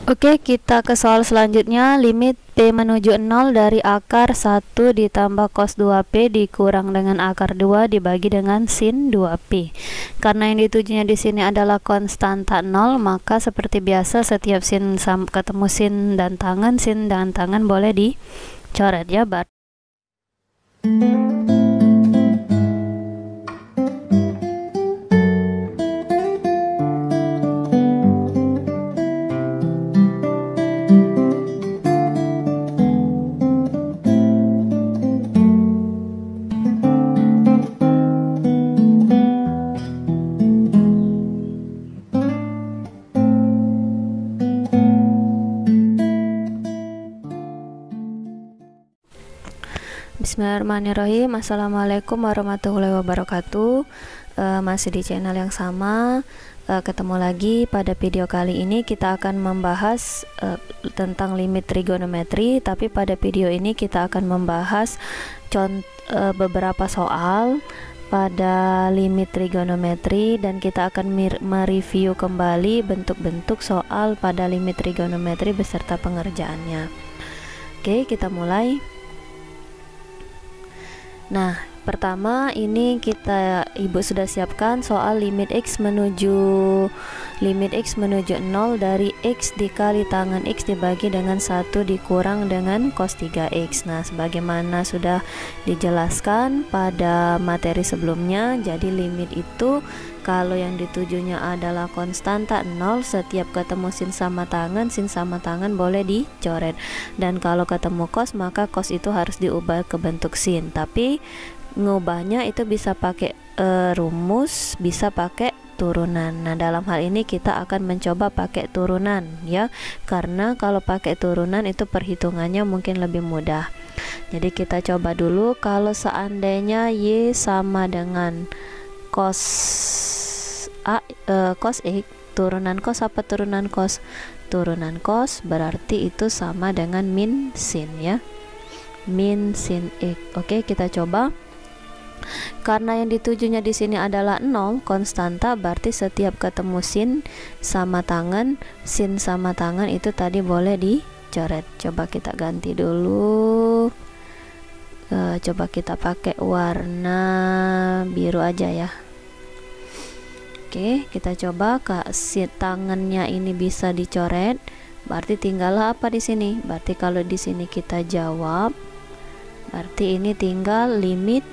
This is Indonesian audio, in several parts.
Oke, kita ke soal selanjutnya. Limit P menuju 0 dari akar 1 ditambah cos 2P dikurang dengan akar 2 dibagi dengan sin 2P. Karena yang ditujunya di sini adalah konstanta 0, maka seperti biasa setiap ketemu sin dan tangan boleh dicoret ya, Bismillahirrahmanirrahim. Assalamualaikum warahmatullahi wabarakatuh. Masih di channel yang sama. Ketemu lagi. Pada video kali ini kita akan membahas tentang limit trigonometri, tapi pada video ini kita akan membahas beberapa soal pada limit trigonometri, dan kita akan mereview kembali bentuk-bentuk soal pada limit trigonometri beserta pengerjaannya. Oke, kita mulai. Nah, pertama ini Ibu sudah siapkan soal limit x menuju 0 dari x dikali tangan x dibagi dengan 1 dikurang dengan cos 3x. Nah, sebagaimana sudah dijelaskan pada materi sebelumnya, jadi limit itu kalau yang ditujunya adalah konstanta 0, setiap ketemu sin sama tangan boleh dicoret. Dan kalau ketemu cos, maka cos itu harus diubah ke bentuk sin. Tapi ngubahnya itu bisa pakai rumus, bisa pakai turunan. Nah, dalam hal ini kita akan mencoba pakai turunan ya, karena kalau pakai turunan itu perhitungannya mungkin lebih mudah. Jadi kita coba dulu, kalau seandainya y sama dengan cos cos x, turunan cos apa turunan cos? Turunan cos berarti itu sama dengan min sin ya, min sin x. Oke, kita coba. Karena yang ditujunya di sini adalah 0, konstanta, berarti setiap ketemu sin sama tangan itu tadi boleh dicoret. Coba kita ganti dulu. Coba kita pakai warna biru aja ya. Oke, kita coba tangannya ini bisa dicoret. Berarti tinggal apa di sini? Berarti kalau di sini kita jawab, berarti ini tinggal limit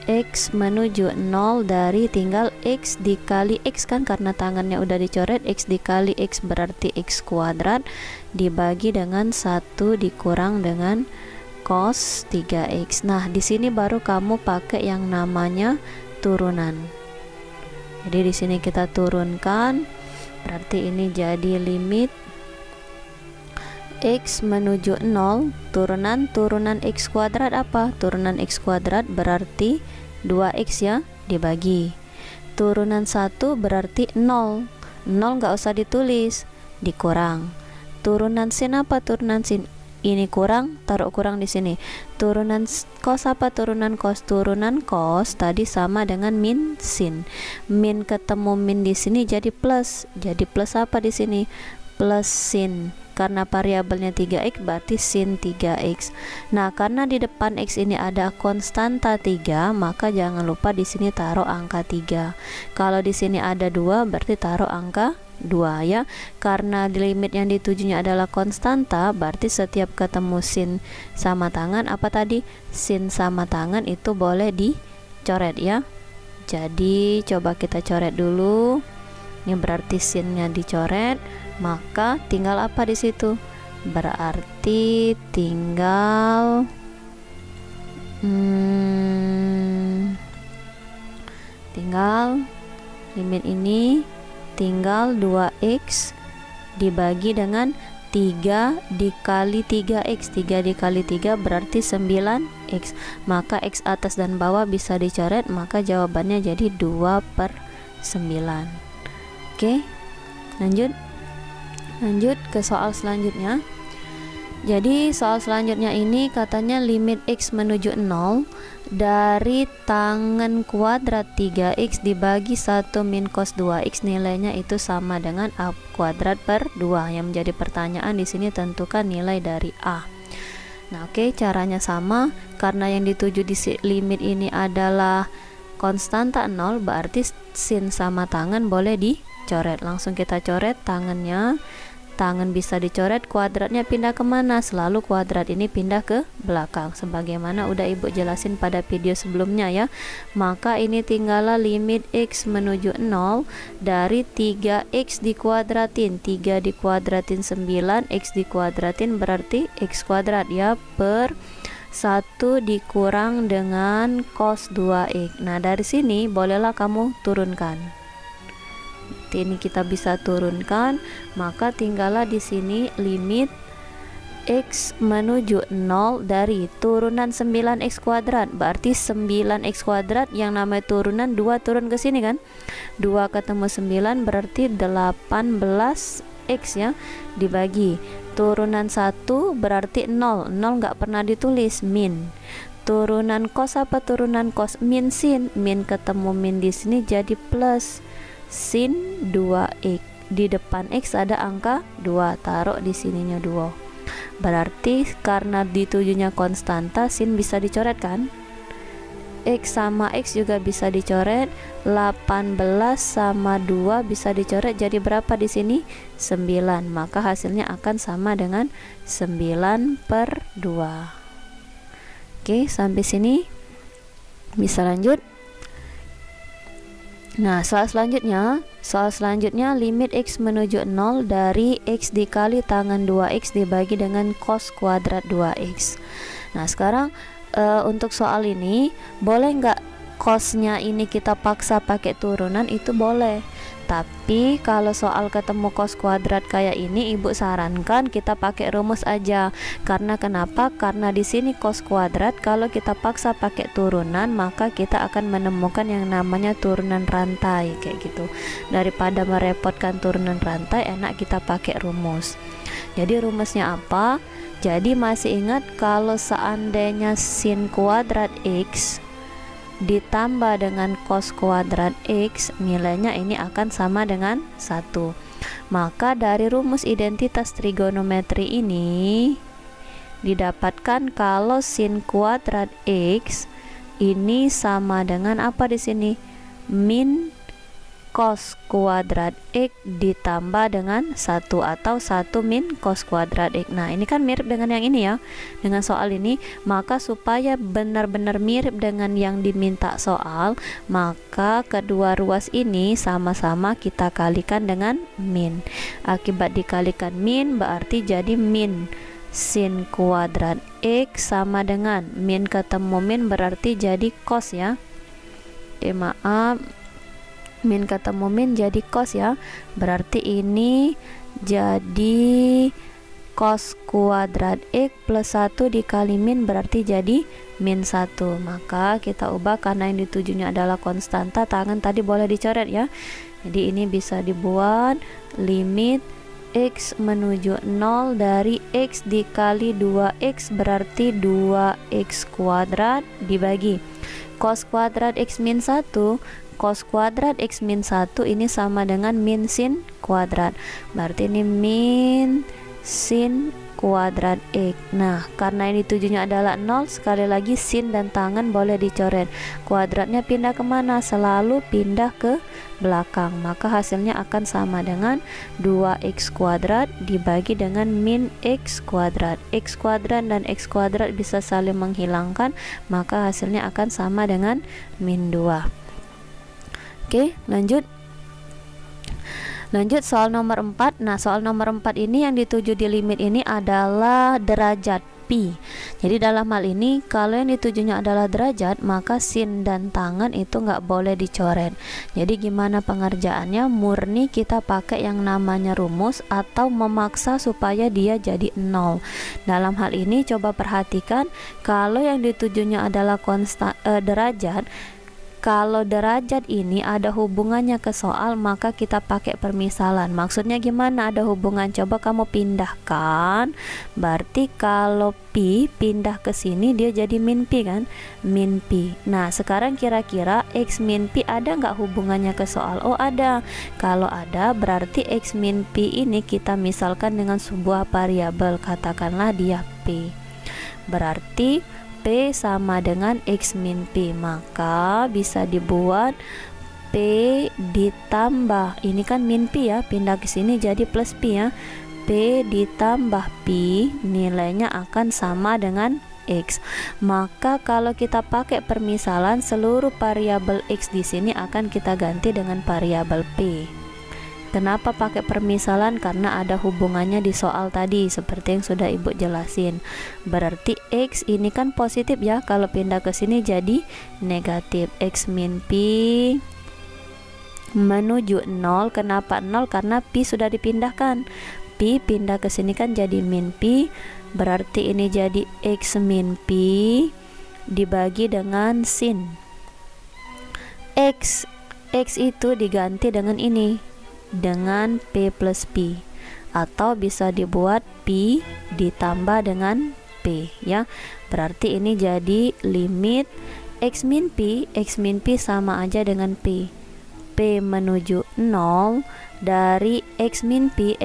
x menuju 0 dari tinggal x dikali x kan, karena tangannya udah dicoret, x dikali x berarti x kuadrat dibagi dengan 1 dikurang dengan cos 3x. Nah, di sini baru kamu pakai yang namanya turunan. Jadi di sini kita turunkan, berarti ini jadi limit x menuju 0, turunan x kuadrat apa? Turunan x kuadrat berarti 2x ya, dibagi turunan 1 berarti 0 nggak usah ditulis, dikurang turunan sin apa? Turunan sin ini kurang, taruh kurang di sini. Turunan cos apa? Turunan cos. Turunan cos tadi sama dengan min sin. Min ketemu min di sini jadi plus. Jadi plus apa di sini? Plus sin. Karena variabelnya 3x berarti sin 3x. Nah, karena di depan x ini ada konstanta 3, maka jangan lupa di sini taruh angka 3. Kalau di sini ada 2, berarti taruh angka 2 ya. Karena limit yang ditujunya adalah konstanta, berarti setiap ketemu sin sama tangan, apa tadi? Sin sama tangan itu boleh dicoret ya. Jadi coba kita coret dulu. Ini berarti sinnya dicoret, maka tinggal apa di situ? Berarti tinggal limit ini tinggal 2x dibagi dengan 3 dikali 3x. 3 dikali 3 berarti 9x. Maka x atas dan bawah bisa dicoret, maka jawabannya jadi 2/9. Oke, lanjut ke soal selanjutnya. Jadi soal selanjutnya ini katanya limit x menuju 0 dari tangen kuadrat 3x dibagi 1 min cos 2x, nilainya itu sama dengan a kuadrat per 2. Yang menjadi pertanyaan di sini tentukan nilai dari a. Nah, oke, caranya sama. Karena yang dituju di limit ini adalah konstanta 0, berarti sin sama tangen boleh dicoret. Langsung kita coret tangannya. Tangan bisa dicoret, kuadratnya pindah kemana? Selalu kuadrat ini pindah ke belakang, sebagaimana udah ibu jelasin pada video sebelumnya ya. Maka ini tinggallah limit x menuju 0 dari 3x dikuadratin, 3 dikuadratin 9, x dikuadratin berarti x kuadrat ya, per 1 dikurang dengan cos 2x. Nah, dari sini bolehlah kamu turunkan. Ini kita bisa turunkan, maka tinggallah di sini limit x menuju 0 dari turunan 9x kuadrat, berarti 9x kuadrat yang namanya turunan 2 turun ke sini kan, 2 ketemu 9 berarti 18x ya, dibagi turunan 1 berarti 0 nggak pernah ditulis, min turunan cos apa, turunan cos min sin, min ketemu min di sini jadi plus sin 2x, di depan x ada angka 2, taruh di sininya 2. Berarti karena ditujunya konstanta, sin bisa dicoret kan, x sama x juga bisa dicoret, 18 sama 2 bisa dicoret, jadi berapa di sini? 9. Maka hasilnya akan sama dengan 9/2. Oke, sampai sini bisa lanjut. Nah, soal selanjutnya limit x menuju 0 dari x dikali tangen 2x dibagi dengan cos kuadrat 2x. Nah, sekarang untuk soal ini boleh nggak cosnya ini kita paksa pakai turunan? Itu boleh. Tapi kalau soal ketemu cos kuadrat kayak ini, ibu sarankan kita pakai rumus aja. Karena kenapa? Karena di sini cos kuadrat kalau kita paksa pakai turunan, maka kita akan menemukan yang namanya turunan rantai kayak gitu. Daripada merepotkan turunan rantai, enak kita pakai rumus. Jadi rumusnya apa? Jadi masih ingat kalau seandainya sin kuadrat x ditambah dengan cos kuadrat x, nilainya ini akan sama dengan 1. Maka dari rumus identitas trigonometri ini didapatkan kalau sin kuadrat x ini sama dengan apa di sini? Min cos kuadrat x ditambah dengan 1 atau 1 min cos kuadrat x. Nah, ini kan mirip dengan yang ini ya, dengan soal ini. Maka supaya benar-benar mirip dengan yang diminta soal, maka kedua ruas ini sama-sama kita kalikan dengan min. Akibat dikalikan min berarti jadi min sin kuadrat x sama dengan min ketemu min berarti jadi cos ya. Maaf, min ketemu min jadi cos ya, berarti ini jadi cos kuadrat x plus 1 dikali min berarti jadi min 1. Maka kita ubah, karena yang ditujunya adalah konstanta, tangan tadi boleh dicoret ya. Jadi ini bisa dibuat limit x menuju 0 dari x dikali 2x berarti 2x kuadrat dibagi cos kuadrat x min 1. Cos kuadrat x min 1 ini sama dengan min sin kuadrat, berarti ini min sin kuadrat x. Nah, karena ini tujuannya adalah 0, sekali lagi sin dan tangan boleh dicoret. Kuadratnya pindah kemana? Selalu pindah ke belakang. Maka hasilnya akan sama dengan 2x kuadrat dibagi dengan min x kuadrat. X kuadrat dan x kuadrat bisa saling menghilangkan, maka hasilnya akan sama dengan min 2. Oke, lanjut soal nomor 4. Nah, soal nomor 4 ini yang dituju di limit ini adalah derajat pi. Jadi dalam hal ini kalau yang ditujunya adalah derajat, maka sin dan tangan itu nggak boleh dicoret. Jadi gimana pengerjaannya? Murni kita pakai yang namanya rumus atau memaksa supaya dia jadi 0. Dalam hal ini coba perhatikan, kalau yang ditujunya adalah derajat, Kalau derajat ini ada hubungannya ke soal, maka kita pakai permisalan. Maksudnya gimana ada hubungan? Coba kamu pindahkan. Berarti kalau pi pindah ke sini dia jadi min pi kan? Min pi. Nah, sekarang kira-kira x min pi ada nggak hubungannya ke soal? Oh, ada. Kalau ada, berarti x min pi ini kita misalkan dengan sebuah variabel, katakanlah dia p. Berarti P sama dengan X min P, maka bisa dibuat P ditambah, ini kan min P ya, pindah ke sini jadi plus P ya, P ditambah P nilainya akan sama dengan X. Maka kalau kita pakai permisalan, seluruh variabel X di sini akan kita ganti dengan variabel P. Kenapa pakai permisalan? Karena ada hubungannya di soal tadi, seperti yang sudah Ibu jelasin. Berarti X ini kan positif ya, kalau pindah ke sini jadi negatif. X min P menuju 0. Kenapa 0? Karena P sudah dipindahkan. P pindah ke sini kan jadi min P. Berarti ini jadi X min P dibagi dengan sin. X itu diganti dengan ini, dengan P plus P, atau bisa dibuat P ditambah dengan P ya. Berarti ini jadi limit X min P sama aja dengan P menuju 0 dari X min P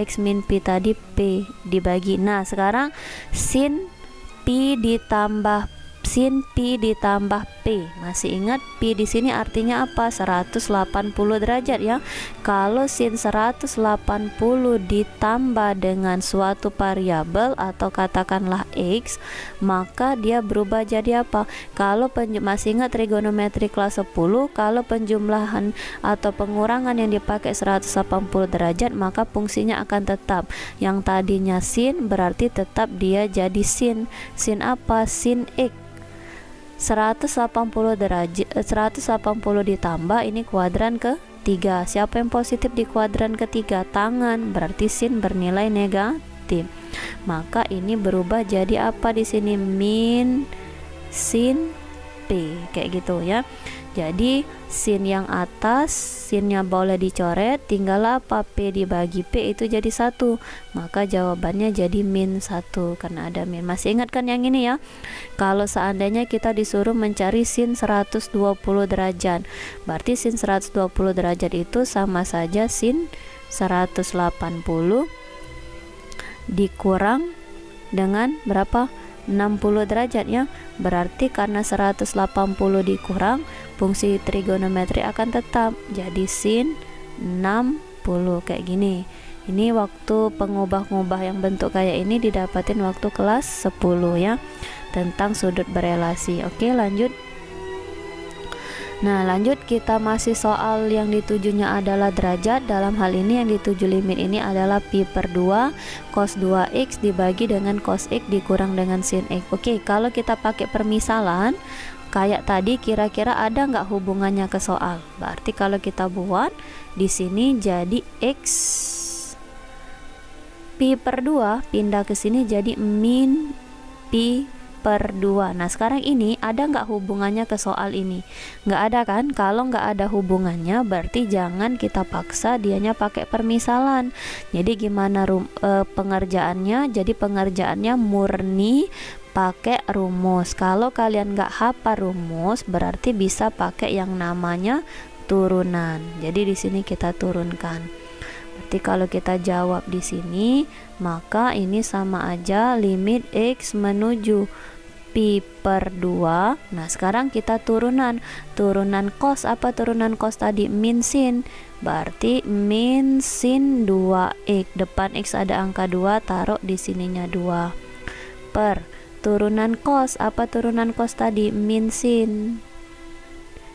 tadi P dibagi. Nah, sekarang sin P ditambah P. Masih ingat P di sini artinya apa? 180 derajat ya. Kalau sin 180 ditambah dengan suatu variabel atau katakanlah X, maka dia berubah jadi apa? Kalau masih ingat trigonometri kelas 10, kalau penjumlahan atau pengurangan yang dipakai 180 derajat, maka fungsinya akan tetap. Yang tadinya sin berarti tetap dia jadi sin. Sin apa? Sin X. 180 derajat, 180 ditambah ini kuadran ketiga. Siapa yang positif di kuadran ketiga? Tangan. Berarti sin bernilai negatif. Maka ini berubah jadi apa di sini? Min sin P, kayak gitu ya. Jadi sin yang atas, sinnya boleh dicoret, tinggal apa? P dibagi P itu jadi 1. Maka jawabannya jadi min 1 karena ada min. Masih ingat kan yang ini ya? Kalau seandainya kita disuruh mencari sin 120 derajat, berarti sin 120 derajat itu sama saja sin 180 dikurang dengan berapa? 60 derajat ya. Berarti karena 180 dikurang, fungsi trigonometri akan tetap jadi sin 60 kayak gini. Ini waktu pengubah-ngubah yang bentuk kayak ini didapatin waktu kelas 10 ya, tentang sudut berelasi. Oke, lanjut. Nah, lanjut kita masih soal yang ditujunya adalah derajat. Dalam hal ini yang dituju limit ini adalah pi per 2 cos 2x dibagi dengan cos x dikurang dengan sin x. Oke, kalau kita pakai permisalan kayak tadi, kira-kira ada nggak hubungannya ke soal? Berarti kalau kita buat di sini jadi x pi per 2 pindah ke sini jadi min pi per 2. Nah, sekarang ini ada nggak hubungannya ke soal ini? Nggak ada kan? Kalau nggak ada hubungannya, berarti jangan kita paksa dianya pakai permisalan. Jadi gimana pengerjaannya? Jadi pengerjaannya murni pakai rumus. Kalau kalian nggak hafal rumus, berarti bisa pakai yang namanya turunan. Jadi di sini kita turunkan. Berarti kalau kita jawab di sini, maka ini sama aja limit x menuju pi per 2. Nah, sekarang kita turunan cos. Apa turunan cos tadi? Min sin. Berarti min sin 2x. Depan x ada angka 2, taruh di sininya 2. Per turunan cos. Apa turunan cos tadi? Min sin.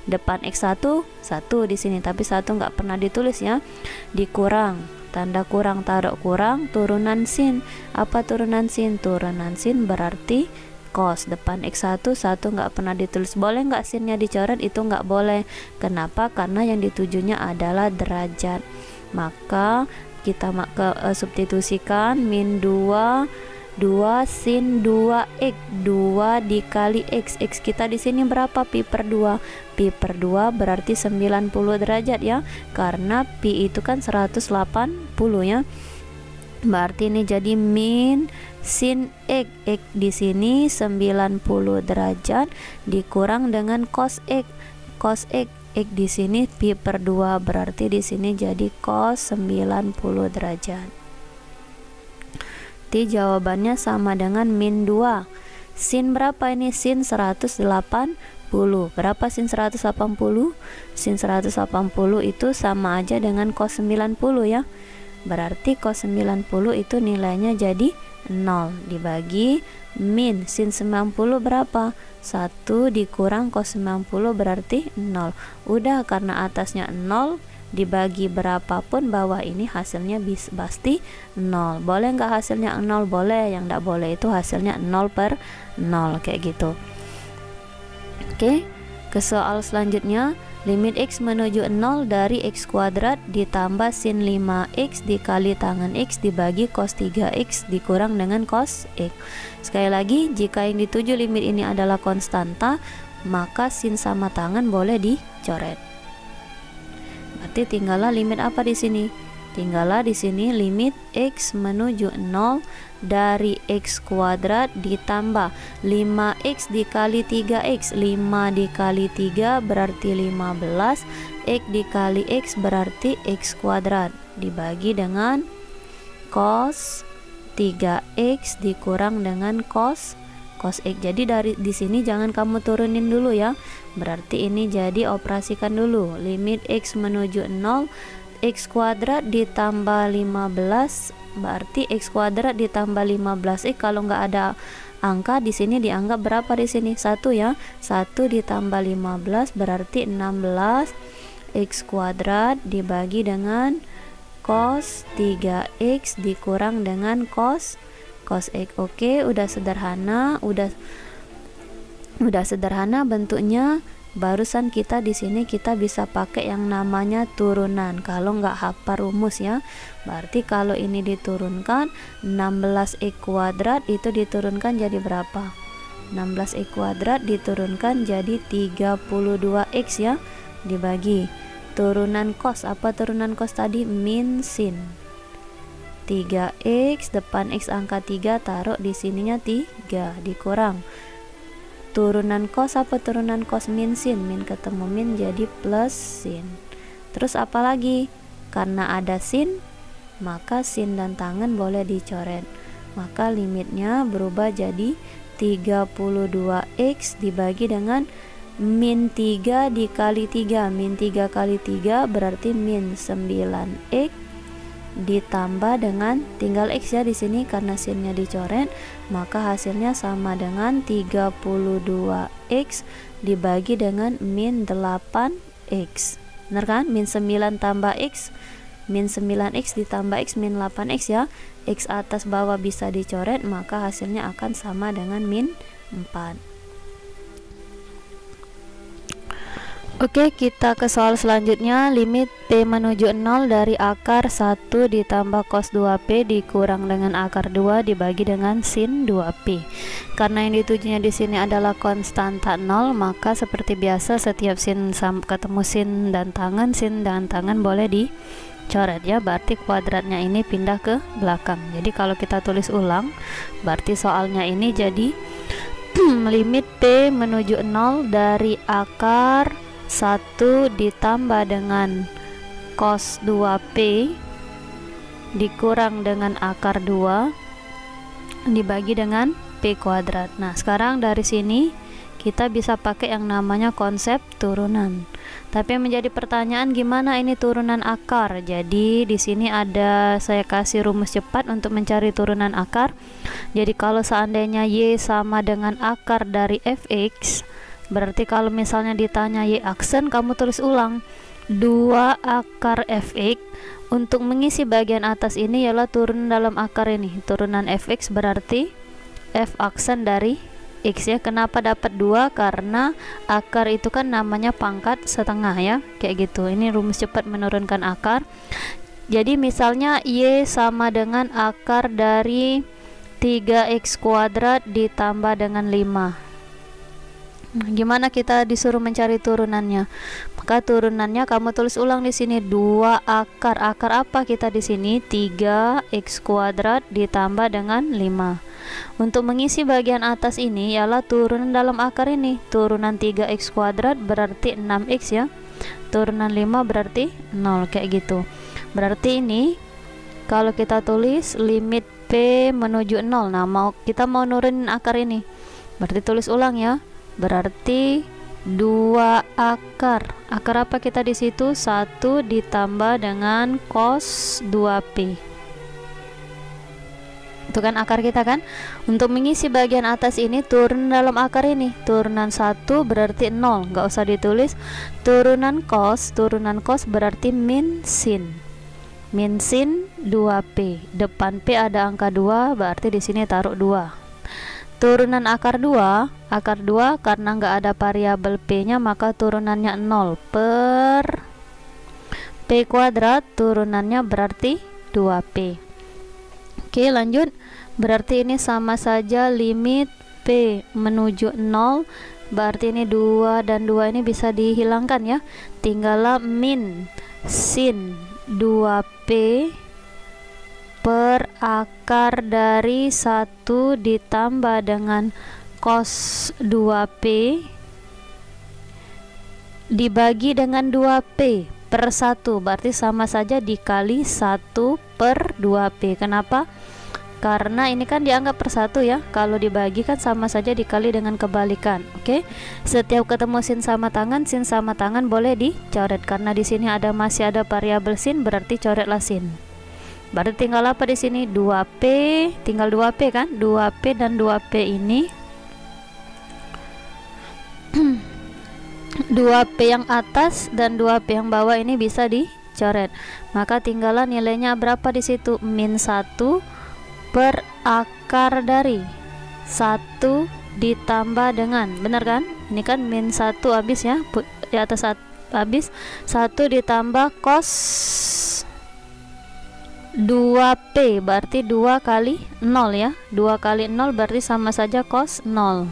Depan x1 1 di sini, tapi 1 nggak pernah ditulis ya. Dikurang, tanda kurang, taruh kurang, turunan sin. Apa turunan sin? Turunan sin berarti cos. Depan x1 1 nggak pernah ditulis. Boleh nggak sinnya dicoret? Itu nggak boleh. Kenapa? Karena yang ditujunya adalah derajat. Maka kita substitusikan min 2 2 sin 2x, 2 dikali x. X kita di sini berapa? Pi per 2. Pi per 2 berarti 90 derajat ya, karena pi itu kan 180 ya. Berarti ini jadi min sin x. X di sini 90 derajat dikurang dengan cos x. Cos x, x di sini pi per 2 berarti di sini jadi cos 90 derajat. Jadi jawabannya sama dengan min 2. Sin berapa ini? Sin 180. Berapa sin 180? Sin 180 itu sama aja dengan cos 90 ya. Berarti cos 90 itu nilainya jadi 0 dibagi min sin 90 berapa? 1 dikurang cos 90 berarti 0. Udah, karena atasnya 0 dibagi berapapun bawah ini hasilnya pasti 0. Boleh nggak hasilnya 0? Boleh. Yang nggak boleh itu hasilnya 0 per 0 kayak gitu. Oke, ke soal selanjutnya. Limit x menuju 0 dari x kuadrat ditambah sin 5x dikali tangan x dibagi cos 3x dikurang dengan cos x. Sekali lagi, jika yang dituju limit ini adalah konstanta, maka sin sama tangan boleh dicoret. Berarti tinggallah limit apa di sini? Tinggallah di sini limit x menuju 0 dari x kuadrat ditambah 5x dikali 3x. 5 dikali 3 berarti 15. X dikali x berarti x kuadrat dibagi dengan cos 3x dikurang dengan cos x. Jadi dari di sini jangan kamu turunin dulu ya. Berarti ini jadi operasikan dulu. Limit x menuju 0, x kuadrat ditambah 15 berarti x kuadrat ditambah 15x. Kalau nggak ada angka di sini dianggap berapa di sini? 1 ya. 1 ditambah 15 berarti 16 x kuadrat dibagi dengan cos 3x dikurang dengan cos x. Oke, udah sederhana, udah sederhana bentuknya. Barusan kita di sini kita bisa pakai yang namanya turunan kalau nggak hafal rumus ya. Berarti kalau ini diturunkan 16x kuadrat itu diturunkan jadi berapa? 16x kuadrat diturunkan jadi 32x ya, dibagi turunan cos. Apa turunan cos tadi? Min sin 3x, depan x angka 3 taruh di sininya 3 dikurang turunan cos. Apa turunan cos? Min sin. Min ketemu min jadi plus sin. Terus apa lagi? Karena ada sin, maka sin dan tangan boleh dicoret. Maka limitnya berubah jadi 32x dibagi dengan min 3 dikali 3. Min 3 kali 3 berarti min 9x ditambah dengan tinggal x ya di sini karena sinnya dicoret, maka hasilnya sama dengan 32x dibagi dengan min 8x. Benar kan? Min 9 tambah x, min 9x ditambah x min 8x ya. X atas bawah bisa dicoret, maka hasilnya akan sama dengan min 4. Oke, kita ke soal selanjutnya. Limit P menuju 0 dari akar 1 ditambah cos 2P dikurang dengan akar 2 dibagi dengan sin 2P. Karena yang ditujunya di sini adalah konstanta 0, maka seperti biasa setiap sin ketemu sin dan tangan boleh dicoret ya. Berarti kuadratnya ini pindah ke belakang. Jadi kalau kita tulis ulang, berarti soalnya ini jadi limit P menuju 0 dari akar 1 ditambah dengan cos 2P dikurang dengan akar 2 dibagi dengan P kuadrat. Nah, sekarang dari sini kita bisa pakai yang namanya konsep turunan. Tapi yang menjadi pertanyaan, gimana ini turunan akar? Jadi di sini ada saya kasih rumus cepat untuk mencari turunan akar. Jadi kalau seandainya Y sama dengan akar dari fx, berarti kalau misalnya ditanya Y aksen, kamu tulis ulang 2 akar fx. Untuk mengisi bagian atas ini ialah turun dalam akar ini. Turunan fx berarti f aksen dari x ya. Kenapa dapat 2? Karena akar itu kan namanya pangkat setengah ya, kayak gitu. Ini rumus cepat menurunkan akar. Jadi misalnya Y sama dengan akar dari 3x kuadrat ditambah dengan 5. Gimana kita disuruh mencari turunannya? Maka turunannya kamu tulis ulang di sini 2 akar. Akar apa kita di sini? 3x kuadrat ditambah dengan 5. Untuk mengisi bagian atas ini ialah turunan dalam akar ini. Turunan 3x kuadrat berarti 6x ya. Turunan 5 berarti 0, kayak gitu. Berarti ini kalau kita tulis limit P menuju 0. Nah, kita mau nurunin akar ini. Berarti tulis ulang ya. Berarti 2 akar. Akar apa kita di situ? 1 ditambah dengan cos 2P. Itu kan akar kita kan. Untuk mengisi bagian atas ini turun dalam akar ini. Turunan 1 berarti 0, nggak usah ditulis. Turunan cos berarti min sin. Min sin 2P. Depan P ada angka 2, berarti di sini taruh 2. Turunan akar 2 karena nggak ada variabel P-nya, maka turunannya 0 per P kuadrat, turunannya berarti 2P. Oke, lanjut. Berarti ini sama saja limit P menuju 0, berarti ini 2 dan 2 ini bisa dihilangkan ya. Tinggallah min sin 2P per akar dari 1 ditambah dengan cos 2P dibagi dengan 2P per 1, berarti sama saja dikali 1 per 2P. Kenapa? Karena ini kan dianggap per 1 ya. Kalau dibagi kan sama saja dikali dengan kebalikan. Oke. Setiap ketemu sin sama tangan boleh dicoret. Karena di sini masih ada variabel sin, berarti coretlah sin. Berarti tinggal apa di sini? 2P, tinggal 2P kan? 2P dan 2P ini 2P yang atas dan 2P yang bawah ini bisa dicoret. Maka tinggallah nilainya berapa di situ? Min 1 per akar dari 1 ditambah dengan, benar kan? Ini kan min 1 habis ya, di atas habis 1 ditambah cos 2P, berarti 2 kali 0 ya. 2 kali 0 berarti sama saja cos 0.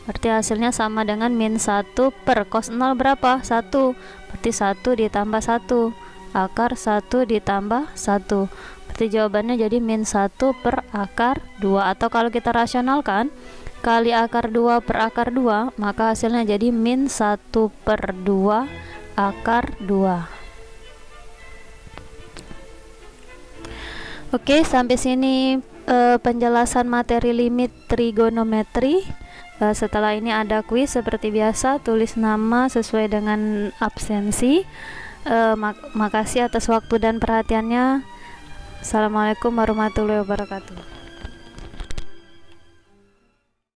Berarti hasilnya sama dengan min 1 per cos 0 berapa? 1. Berarti 1 ditambah 1. Akar 1 ditambah 1. Berarti jawabannya jadi min 1 per akar 2. Atau kalau kita rasionalkan, kali akar 2 per akar 2, maka hasilnya jadi min 1 per 2 akar 2. Oke, sampai sini penjelasan materi limit trigonometri. Setelah ini ada kuis seperti biasa, tulis nama sesuai dengan absensi. Makasih atas waktu dan perhatiannya. Assalamualaikum warahmatullahi wabarakatuh.